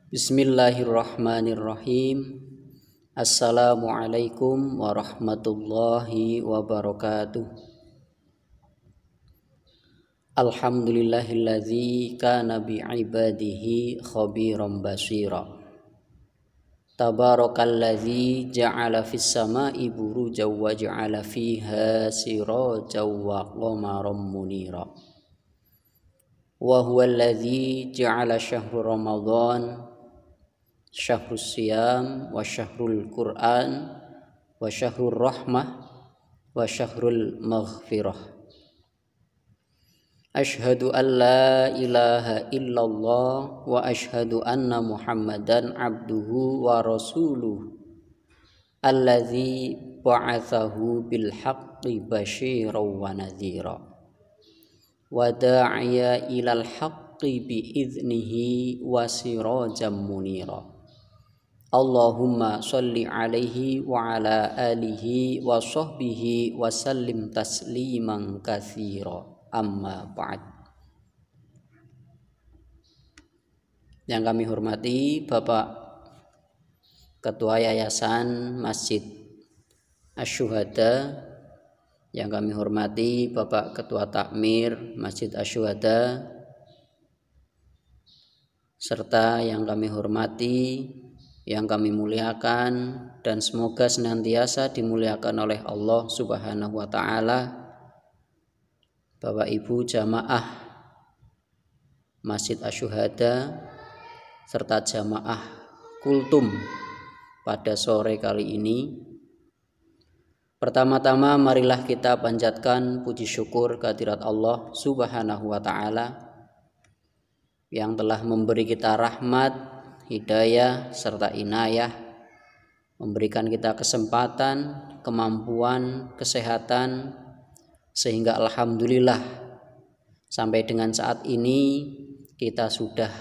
Bismillahirrahmanirrahim. Assalamualaikum warahmatullahi wabarakatuh. Alhamdulillahilladzi kana bi'ibadihi khabiran basira. Tabarakalladzi ja'ala fis sama'i burujan wa ja'ala fiha sirajan wa qamaran munira. Wa huwallazi ja'ala syahra ramadhan syahrus siyam wa syahrul Qur'an wa syahrul rahmah wa syahrul maghfirah. Ashhadu an la ilaha illallah wa ashhadu anna Muhammadan abduhu wa rasuluh alladzi ba'athahu bil haqqi basyiran wa nadhira wa da'iya ilal haqqi bi idznihi wa sirajan munira. Allahumma sholli alaihi wa ala alihi wa sahbihi wa sallim tasliman katsira. Amma ba'd. Yang kami hormati Bapak Ketua Yayasan Masjid Asy-Syuhada, yang kami hormati Bapak Ketua Takmir Masjid Asy-Syuhada, serta yang kami hormati, yang kami muliakan, dan semoga senantiasa dimuliakan oleh Allah Subhanahu wa taala, Bapak Ibu jamaah Masjid Asy-Syuhada serta jamaah kultum pada sore kali ini. Pertama-tama marilah kita panjatkan puji syukur kehadirat Allah Subhanahu wa taala yang telah memberi kita rahmat, hidayah, serta inayah, memberikan kita kesempatan, kemampuan, kesehatan, sehingga alhamdulillah sampai dengan saat ini kita sudah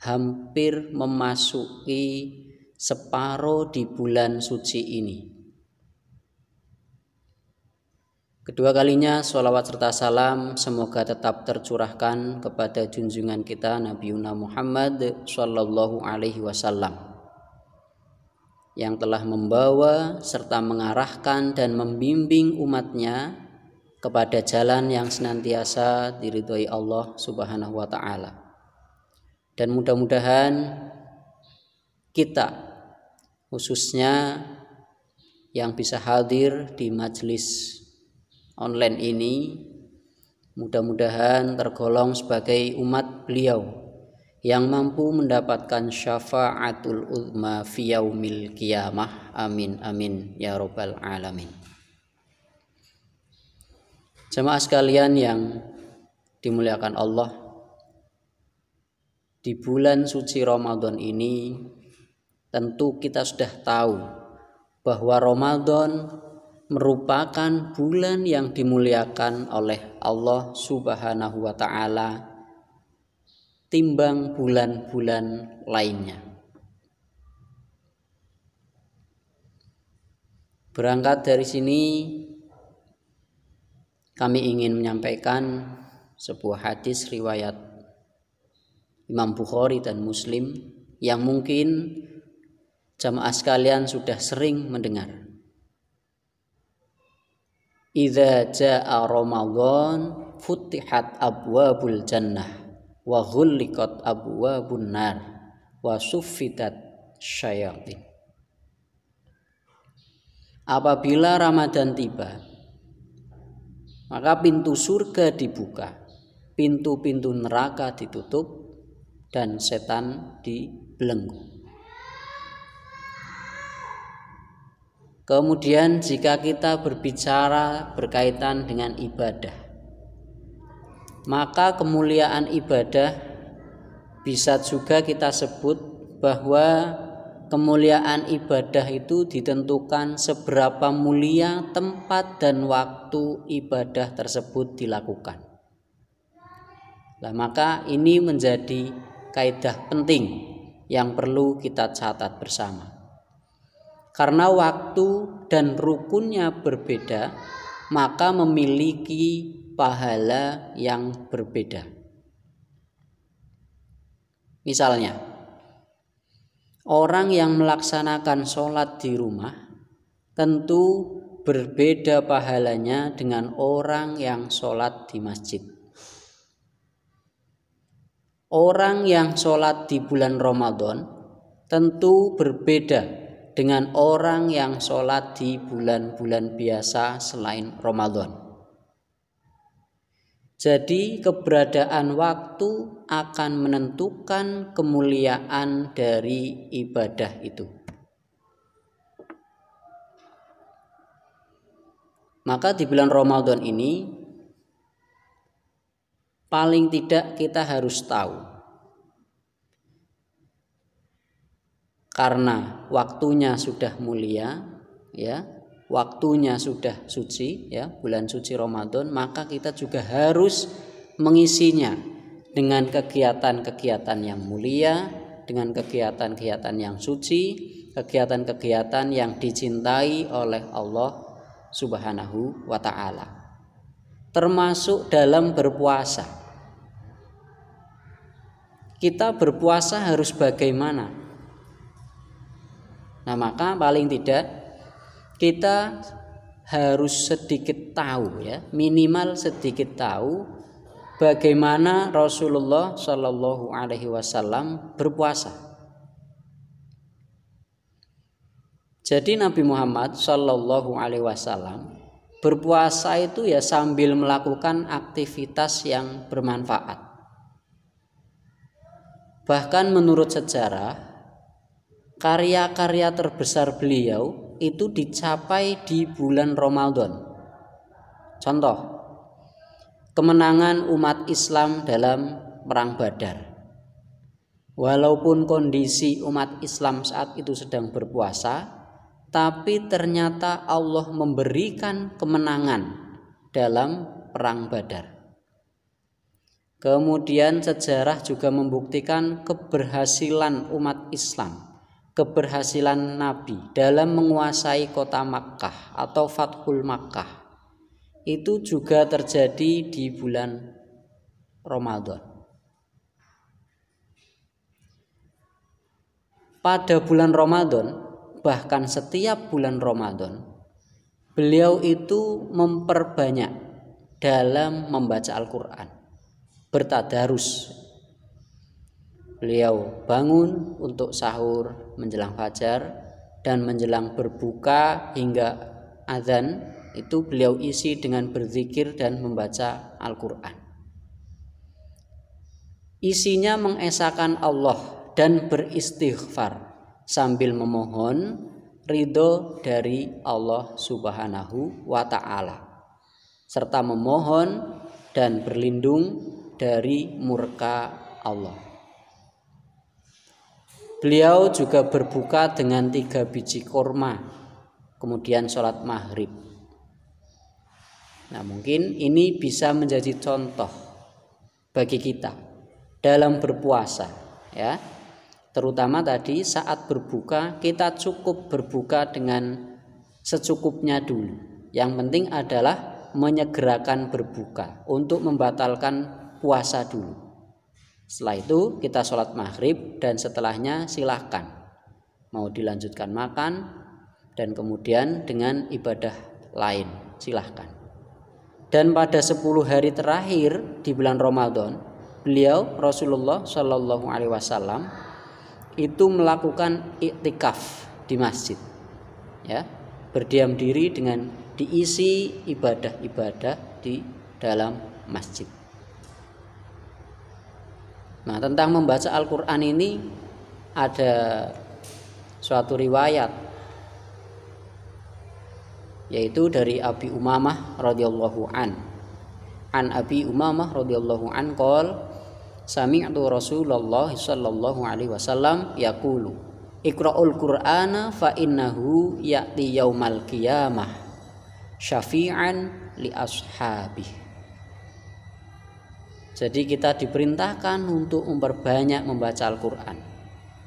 hampir memasuki separuh di bulan suci ini. Kedua kalinya sholawat serta salam semoga tetap tercurahkan kepada junjungan kita Nabiuna Muhammad sallallahu alaihi wasallam, yang telah membawa serta mengarahkan dan membimbing umatnya kepada jalan yang senantiasa diridhoi Allah Subhanahu wa taala. Dan mudah-mudahan kita, khususnya yang bisa hadir di majelis online ini, mudah-mudahan tergolong sebagai umat beliau yang mampu mendapatkan syafaatul uzma fi yaumil qiyamah. Amin amin ya rabbal alamin. Jemaah sekalian yang dimuliakan Allah, di bulan suci Ramadan ini tentu kita sudah tahu bahwa Ramadan merupakan bulan yang dimuliakan oleh Allah Subhanahu wa taala timbang bulan-bulan lainnya. Berangkat dari sini kami ingin menyampaikan sebuah hadis riwayat Imam Bukhari dan Muslim yang mungkin jamaah sekalian sudah sering mendengar. Idza jaa Ramadan futihat abwabul jannah wa ghulliqat abwabun nar wa suffidat syayatin. Apabila Ramadan tiba, maka pintu surga dibuka, pintu-pintu neraka ditutup, dan setan dibelenggu. Kemudian jika kita berbicara berkaitan dengan ibadah, maka kemuliaan ibadah bisa juga kita sebut bahwa kemuliaan ibadah itu ditentukan seberapa mulia tempat dan waktu ibadah tersebut dilakukan. Nah, maka ini menjadi kaidah penting yang perlu kita catat bersama. Karena waktu dan rukunnya berbeda, maka memiliki pahala yang berbeda. Misalnya, Orang yang melaksanakan sholat di rumah tentu berbeda pahalanya dengan orang yang sholat di masjid. Orang yang sholat di bulan Ramadan tentu berbeda dengan orang yang sholat di bulan-bulan biasa selain Ramadan. Jadi keberadaan waktu akan menentukan kemuliaan dari ibadah itu. Maka di bulan Ramadan ini paling tidak kita harus tahu, karena waktunya sudah mulia, ya, waktunya sudah suci, ya, bulan suci Ramadan, maka kita juga harus mengisinya dengan kegiatan-kegiatan yang mulia, dengan kegiatan-kegiatan yang suci, kegiatan-kegiatan yang dicintai oleh Allah Subhanahu wa ta'ala, termasuk dalam berpuasa. Kita berpuasa harus bagaimana? Nah, maka paling tidak kita harus sedikit tahu, ya, minimal sedikit tahu bagaimana Rasulullah Shallallahu Alaihi Wasallam berpuasa. Jadi Nabi Muhammad Shallallahu Alaihi Wasallam berpuasa itu ya sambil melakukan aktivitas yang bermanfaat. Bahkan menurut sejarah, karya-karya terbesar beliau itu dicapai di bulan Ramadan. Contoh, kemenangan umat Islam dalam perang Badar. Walaupun kondisi umat Islam saat itu sedang berpuasa, tapi ternyata Allah memberikan kemenangan dalam perang Badar. Kemudian sejarah juga membuktikan keberhasilan umat Islam, keberhasilan Nabi dalam menguasai kota Makkah atau Fathul Makkah itu juga terjadi di bulan Ramadan. Pada bulan Ramadan, bahkan setiap bulan Ramadan, beliau itu memperbanyak dalam membaca Al-Quran, bertadarus. Beliau bangun untuk sahur menjelang fajar dan menjelang berbuka hingga azan itu beliau isi dengan berzikir dan membaca Al-Quran. Isinya mengesahkan Allah dan beristighfar sambil memohon ridho dari Allah Subhanahu wa ta'ala, serta memohon dan berlindung dari murka Allah. Beliau juga berbuka dengan 3 biji kurma, kemudian sholat maghrib. Nah, mungkin ini bisa menjadi contoh bagi kita dalam berpuasa, ya. Terutama tadi saat berbuka, kita cukup berbuka dengan secukupnya dulu. Yang penting adalah menyegerakan berbuka untuk membatalkan puasa dulu. Setelah itu kita sholat maghrib dan setelahnya silahkan mau dilanjutkan makan dan kemudian dengan ibadah lain silahkan. Dan pada 10 hari terakhir di bulan Ramadan, beliau Rasulullah Shallallahu Alaihi Wasallam itu melakukan iktikaf di masjid, ya, berdiam diri dengan diisi ibadah-ibadah di dalam masjid. Nah, tentang membaca Al-Quran ini ada suatu riwayat, yaitu dari Abi Umamah radhiyallahu an Abi Umamah radhiyallahu an qol sami'tu Rasulullah sallallahu alaihi wasallam yaqulu iqra'ul Qur'ana fa innahu ya'ti yaumal qiyamah syafi'an li ashabihi. Jadi kita diperintahkan untuk memperbanyak membaca Al-Quran,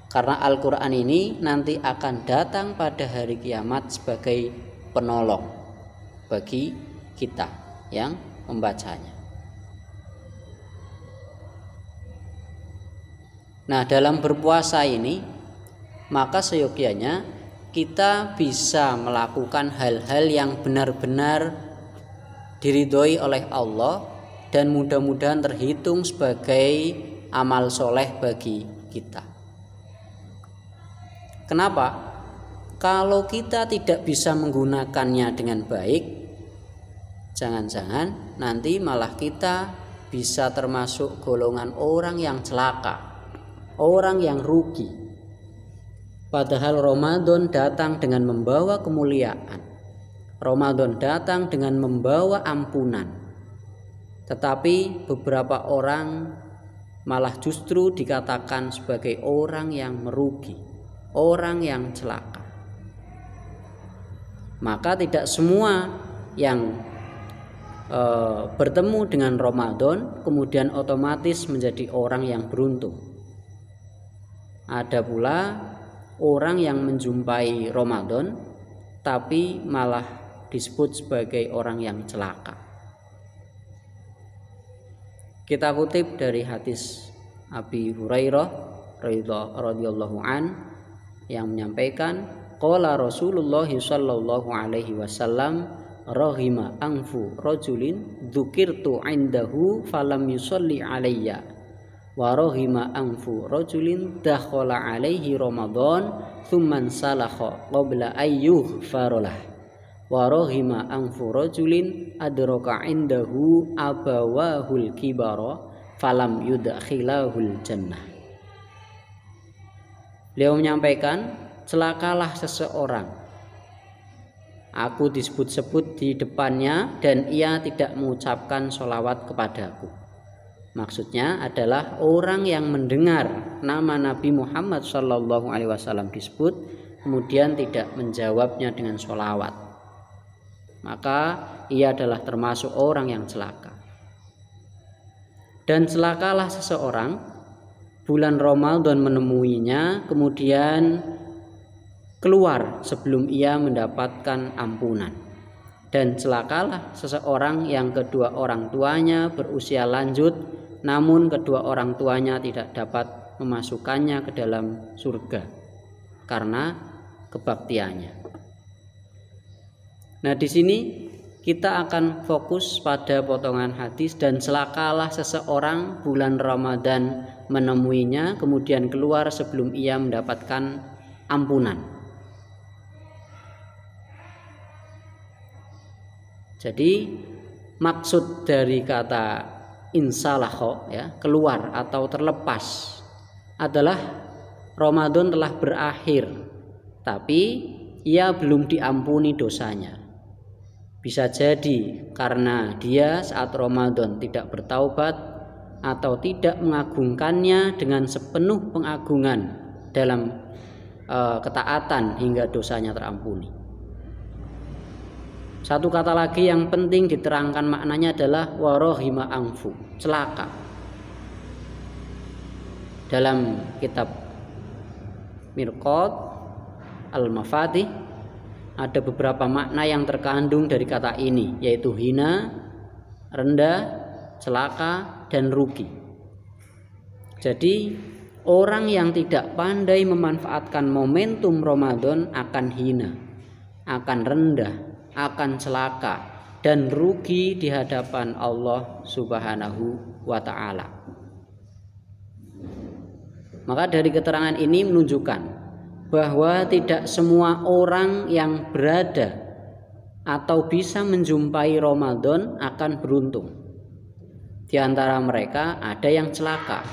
karena Al-Quran ini nanti akan datang pada hari kiamat sebagai penolong bagi kita yang membacanya. Nah, dalam berpuasa ini maka seyogianya kita bisa melakukan hal-hal yang benar-benar diridhoi oleh Allah dan mudah-mudahan terhitung sebagai amal soleh bagi kita. Kenapa? Kalau kita tidak bisa menggunakannya dengan baik, jangan-jangan nanti malah kita bisa termasuk golongan orang yang celaka, orang yang rugi. Padahal Ramadan datang dengan membawa kemuliaan. Ramadan datang dengan membawa ampunan. Tetapi beberapa orang malah justru dikatakan sebagai orang yang merugi, orang yang celaka. Maka tidak semua yang bertemu dengan Ramadan kemudian otomatis menjadi orang yang beruntung. Ada pula orang yang menjumpai Ramadan tapi malah disebut sebagai orang yang celaka. Kita kutip dari hadis Abi Hurairah radhiyallahu an yang menyampaikan, qala Rasulullah sallallahu alaihi wasallam, rahima anfu rajulin dzukirtu indahu falam yusalli alayya wa rahima anfu rajulin dakhala alaihi Ramadan thumman salakha qabla ayyuh farolah wa rahima anfu rajulin adraka indahu abawahul kibara falam yudkhilahul jannah. Beliau menyampaikan, celakalah seseorang, aku disebut-sebut di depannya dan ia tidak mengucapkan sholawat kepadaku. Maksudnya adalah orang yang mendengar nama Nabi Muhammad SAW disebut kemudian tidak menjawabnya dengan sholawat, maka ia adalah termasuk orang yang celaka. Dan celakalah seseorang, bulan Ramadan menemuinya kemudian keluar sebelum ia mendapatkan ampunan. Dan celakalah seseorang yang kedua orang tuanya berusia lanjut namun kedua orang tuanya tidak dapat memasukkannya ke dalam surga karena kebaktiannya. Nah, di sini kita akan fokus pada potongan hadis, dan celakalah seseorang bulan Ramadan menemuinya kemudian keluar sebelum ia mendapatkan ampunan. Jadi maksud dari kata insalakho, ya, keluar atau terlepas, adalah Ramadan telah berakhir tapi ia belum diampuni dosanya. Bisa jadi karena dia saat Ramadan tidak bertaubat atau tidak mengagungkannya dengan sepenuh pengagungan dalam ketaatan hingga dosanya terampuni. Satu kata lagi yang penting diterangkan maknanya adalah warohima angfu, celaka. Dalam kitab Mirqat Al-Mafatih ada beberapa makna yang terkandung dari kata ini, yaitu hina, rendah, celaka, dan rugi. Jadi orang yang tidak pandai memanfaatkan momentum Ramadan akan hina, akan rendah, akan celaka, dan rugi di hadapan Allah Subhanahu wa ta'ala. Maka dari keterangan ini menunjukkan bahwa tidak semua orang yang berada atau bisa menjumpai Ramadan akan beruntung. Di antara mereka ada yang celaka,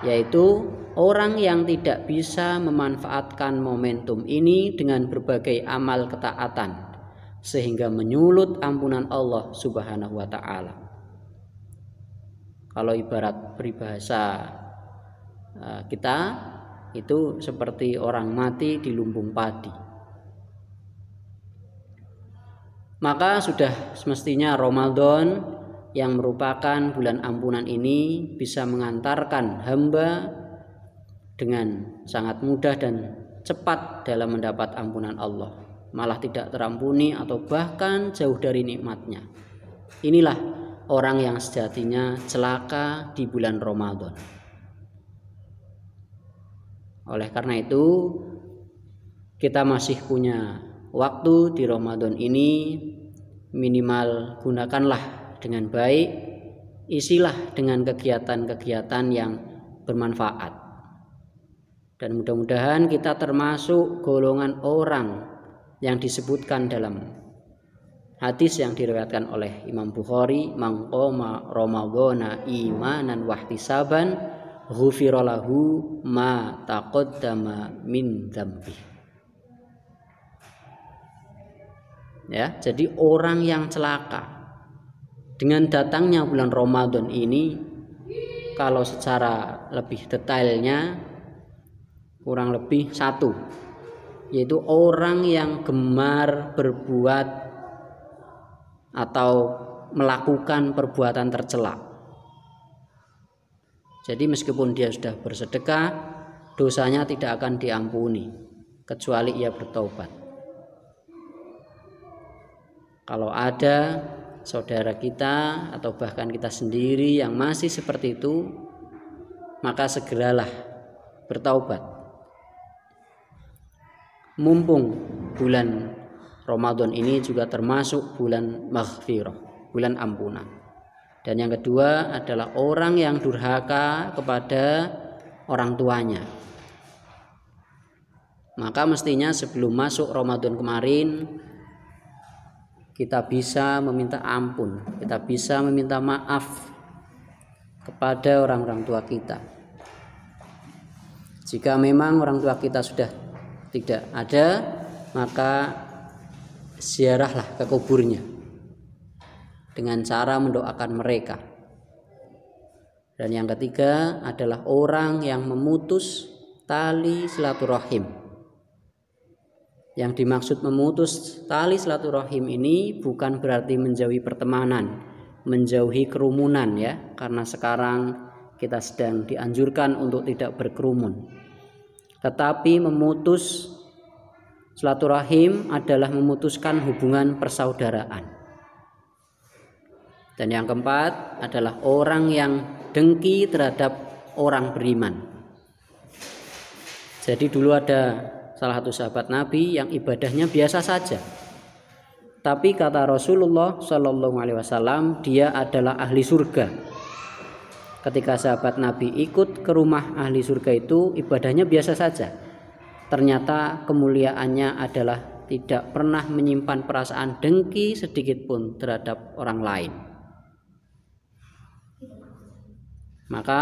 yaitu orang yang tidak bisa memanfaatkan momentum ini dengan berbagai amal ketaatan sehingga menyulut ampunan Allah Subhanahu wa ta'ala. Kalau ibarat peribahasa kita, itu seperti orang mati di lumbung padi. Maka sudah semestinya Ramadan yang merupakan bulan ampunan ini bisa mengantarkan hamba dengan sangat mudah dan cepat dalam mendapat ampunan Allah, malah tidak terampuni atau bahkan jauh dari nikmatnya. Inilah orang yang sejatinya celaka di bulan Ramadan. Oleh karena itu, kita masih punya waktu di Ramadan ini, minimal gunakanlah dengan baik, isilah dengan kegiatan-kegiatan yang bermanfaat. Dan mudah-mudahan kita termasuk golongan orang yang disebutkan dalam hadis yang diriwayatkan oleh Imam Bukhari, "Man qoma ramadhana imanan wahtisaban ghufira lahu ma taqaddama min dzambi." Ya, jadi orang yang celaka dengan datangnya bulan Ramadan ini, kalau secara lebih detailnya kurang lebih satu, yaitu orang yang gemar berbuat atau melakukan perbuatan tercela. Jadi meskipun dia sudah bersedekah, dosanya tidak akan diampuni kecuali ia bertobat. Kalau ada saudara kita atau bahkan kita sendiri yang masih seperti itu, maka segeralah bertaubat. Mumpung bulan Ramadan ini juga termasuk bulan maghfirah, bulan ampunan. Dan yang kedua adalah orang yang durhaka kepada orang tuanya. Maka mestinya sebelum masuk Ramadan kemarin, kita bisa meminta ampun, kita bisa meminta maaf kepada orang-orang tua kita. Jika memang orang tua kita sudah tidak ada, maka ziarahlah ke kuburnya dengan cara mendoakan mereka. Dan yang ketiga adalah orang yang memutus tali silaturahim. Yang dimaksud memutus tali silaturahim ini bukan berarti menjauhi pertemanan, menjauhi kerumunan ya, karena sekarang kita sedang dianjurkan untuk tidak berkerumun. Tetapi memutus silaturahim adalah memutuskan hubungan persaudaraan. Dan yang keempat adalah orang yang dengki terhadap orang beriman. Jadi dulu ada salah satu sahabat Nabi yang ibadahnya biasa saja, tapi kata Rasulullah Shallallahu Alaihi Wasallam dia adalah ahli surga. Ketika sahabat Nabi ikut ke rumah ahli surga itu, ibadahnya biasa saja. Ternyata kemuliaannya adalah tidak pernah menyimpan perasaan dengki sedikit pun terhadap orang lain. Maka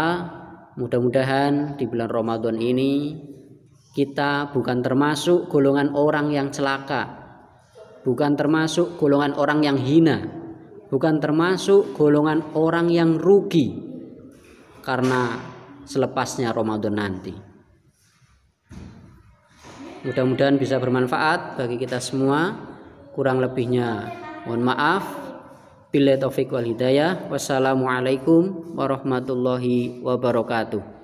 mudah-mudahan di bulan Ramadan ini kita bukan termasuk golongan orang yang celaka, bukan termasuk golongan orang yang hina, bukan termasuk golongan orang yang rugi karena selepasnya Ramadan nanti. Mudah-mudahan bisa bermanfaat bagi kita semua. Kurang lebihnya mohon maaf. Billahi taufik wal hidayah. Wassalamualaikum warahmatullahi wabarakatuh.